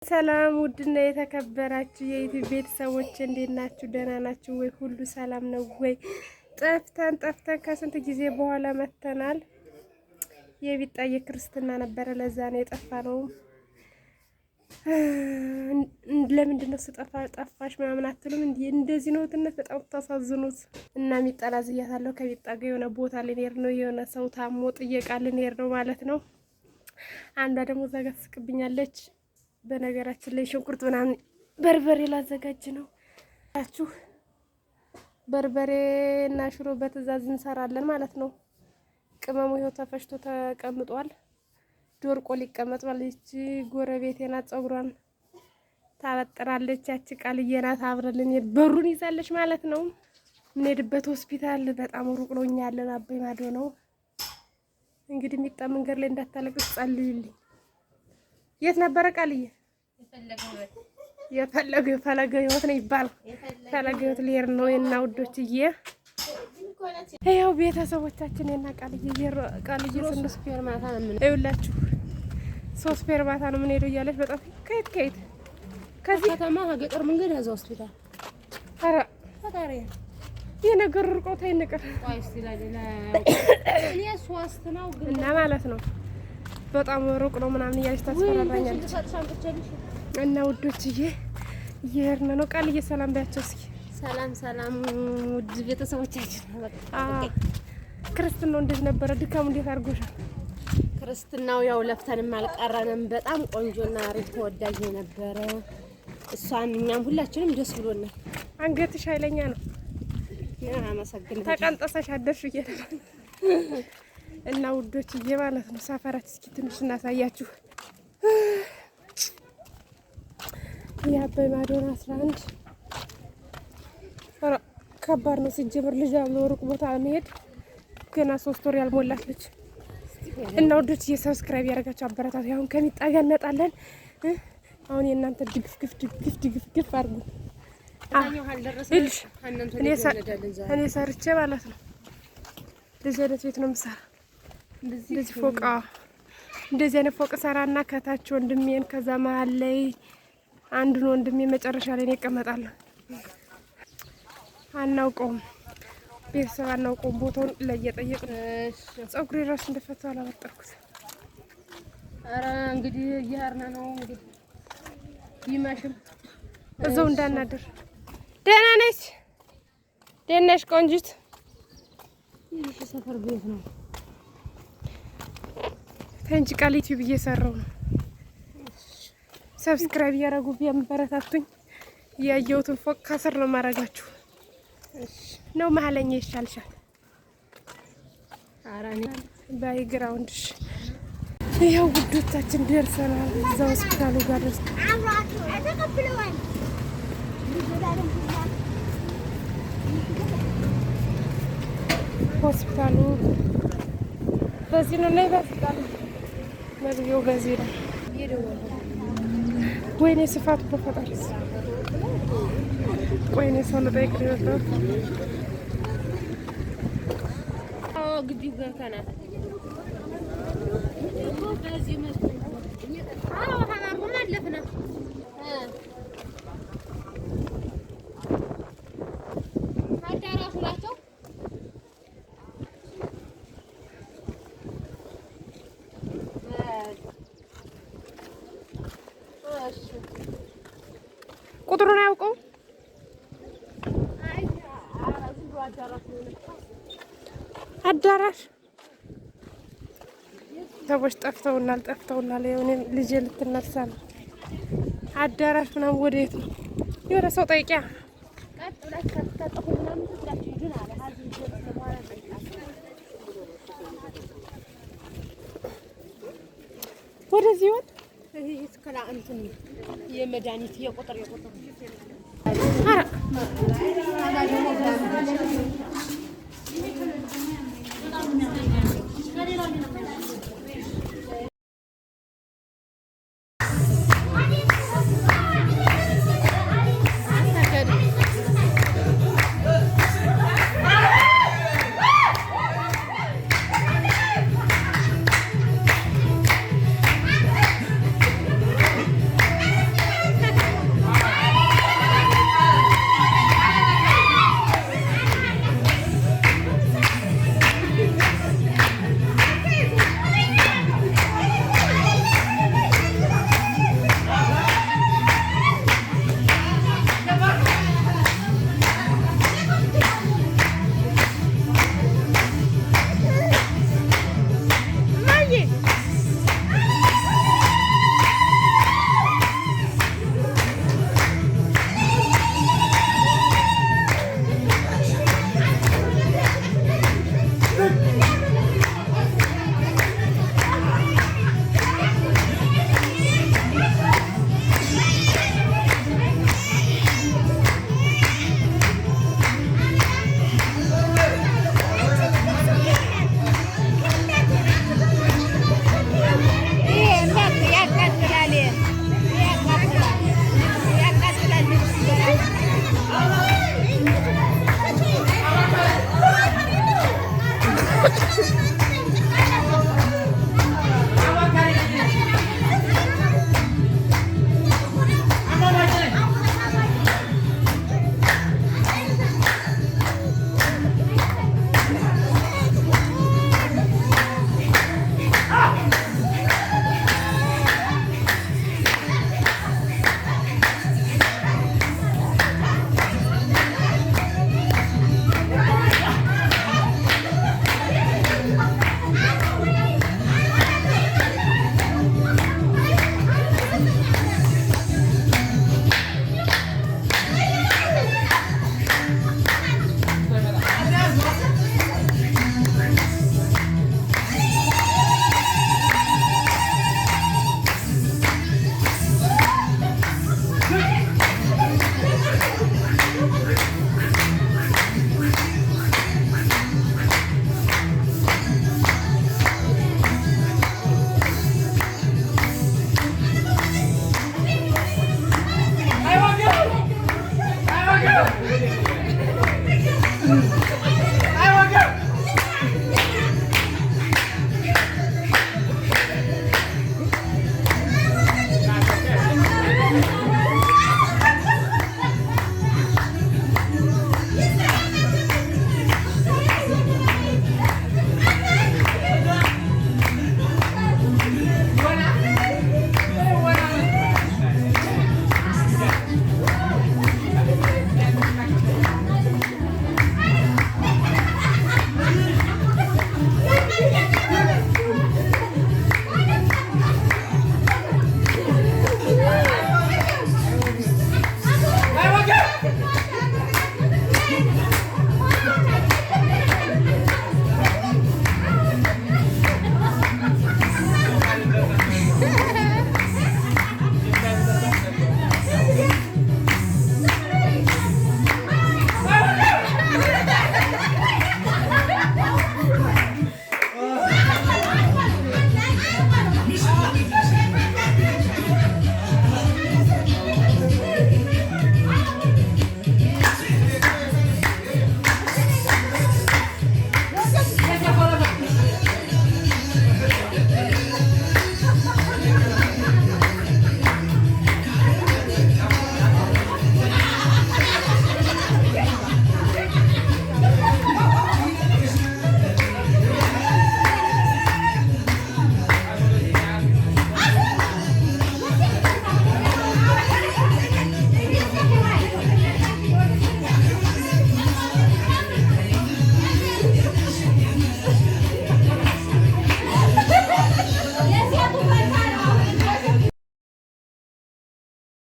ሰላም ውድና የተከበራችሁ የዩቲዩብ ቤተሰቦች እንዴት ናችሁ? ደህና ናችሁ ወይ? ሁሉ ሰላም ነው ወይ? ጠፍተን ከስንት ጊዜ በኋላ መተናል። የቢጣዬ ክርስትና ነበረ፣ ለዛ ነው የጠፋነው። ለምንድን ነው ጠፋሽ ምናምን አትሉም? እንደዚህ ነው ትነት በጣም ታሳዝኑት። እና ሚጣላ ዝያታለሁ ከቢጣ ጋር የሆነ ቦታ ልንሄድ ነው፣ የሆነ ሰው ታሞ ጥየቃ ልንሄድ ነው ማለት ነው። አንዷ ደግሞ እዛ ጋር ትስቅብኛለች። በነገራችን ላይ ሽንኩርት ምናምን በርበሬ ላዘጋጅ ነው አችሁ። በርበሬ እና ሽሮ በትዕዛዝ እንሰራለን ማለት ነው። ቅመሙ ይኸው ተፈሽቶ ተቀምጧል። ዶርቆ ሊቀመጥ ማለት ጎረቤቴ ናት፣ ፀጉሯን ታበጥራለች። ያቺ ቃልዬ ናት። አብረልን በሩን ይዛለች ማለት ነው። የምንሄድበት ሆስፒታል በጣም ሩቅ ነው። እኛ ያለን አባይ ማዶ ነው። እንግዲህ የሚጣ መንገድ ላይ እንዳታለቅስ ጸልዩልኝ። የት ነበረ ቃልዬ? የፈለገው ህይወት ነው ይባላል። ፈለገ ህይወት ሊሄድ ነው እና ውዶችዬ፣ ይኸው ቤተሰቦቻችን እና ቃልዬ ስንት ፌርማታ ነው ምን ይውላችሁ፣ 3 ፌርማታ ነው ምን ሄዶ እያለች በጣም ከየት ከዚህ ከተማ ገጠር መንገድ ያዘው ሆስፒታል። ኧረ ፈጣሪ የነገር ርቆታ ይነቀር እና ማለት ነው። በጣም ሩቅ ነው ምናምን እያለች ታስፈራራኛለች። እና ውዶችዬ እየሄድን ነው። ቃልዬ ሰላም ባያቸው እስኪ። ሰላም ውድ ቤተሰቦቻችን። ክርስትናው እንዴት ነበረ? ድካሙ እንዴት አድርጎሻል? ክርስትናው ያው ለፍተንም አልቀረንም። በጣም ቆንጆና አሪፍ ተወዳጅ ነበረ። እሷም እኛም ሁላችንም ደስ ብሎናል። አንገትሽ ኃይለኛ ነው። አመሰግናለሁ። ተቀንጠሰሽ አደርሽ እየተባለ እና ውዶችዬ ማለት ነው። ሰፈራችን እስኪ ትንሽ እናሳያችሁ። የአባይ ማዶን 11 ከባድ ነው ሲጀምር። ልጅ አብሎ ሩቅ ቦታ መሄድ ገና 3 ወር ያልሞላት ልጅ እና ውዶችዬ ሰብስክራይብ ያደርጋችሁ አበረታቱ። አሁን ከሚጣ ጋር እንመጣለን። አሁን የእናንተ ድግፍ አድርጉ። እኔ ሰርቼ ማለት ነው ልጅ አይነት ቤት ነው የምሰራ። እንደዚህ ፎቅ እንደዚህ አይነት ፎቅ ሰራና ከታች ወንድሜን ከዛ መሀል ላይ አንዱን ወንድሜ መጨረሻ ላይ ነው ይቀመጣለሁ። አናውቀውም፣ ቤተሰብ አናውቀውም። ቦታውን ለየጠየቅ ፀጉሬ ራሱ እንደፈታው አላወጣኩት። ኧረ እንግዲህ እየሄድን ነው። እንግዲህ ይመሽም እዛው እንዳናደር። ደህና ነሽ? ደህና ነሽ ቆንጂት? ይሄ ሰፈር ቤት ነው እንጂ ቃል ዩቲዩብ እየሰራው ነው። ሰብስክራይብ እያደረጉ ቢያበረታቱኝ ያየሁትን ፎቅ ከስር ነው ማረጋችሁ ነው። መሀለኛ ይሻልሻል። አራኒ ባይግራውንድ ይሄው ጉዶታችን ደርሰናል። እዛ ሆስፒታሉ ጋር ደርሰናል። ሆስፒታሉ በዚህ ነው ላይ ሆስፒታሉ መግቢያው በዚህ ነው። ወይኔ ስፋቱ በፈጣሪ ወይኔ ሰው ልጠይቅ ነው። ግቢው ገብተናል። በዚህ መስሎ ተማርኩና አለፍና አዳራሹ ናቸው። ቁጥሩን አያውቀው። አዳራሽ ሰዎች ጠፍተውናል። የሆነ ልጄ ልትነሳ ነው። አዳራሽ ምናምን ወዴት ነው? የሆነ ሰው ጠይቂያ። ወደዚህ ይሆን? ይሄ እስከላ እንትን የመድኃኒት የቁጥር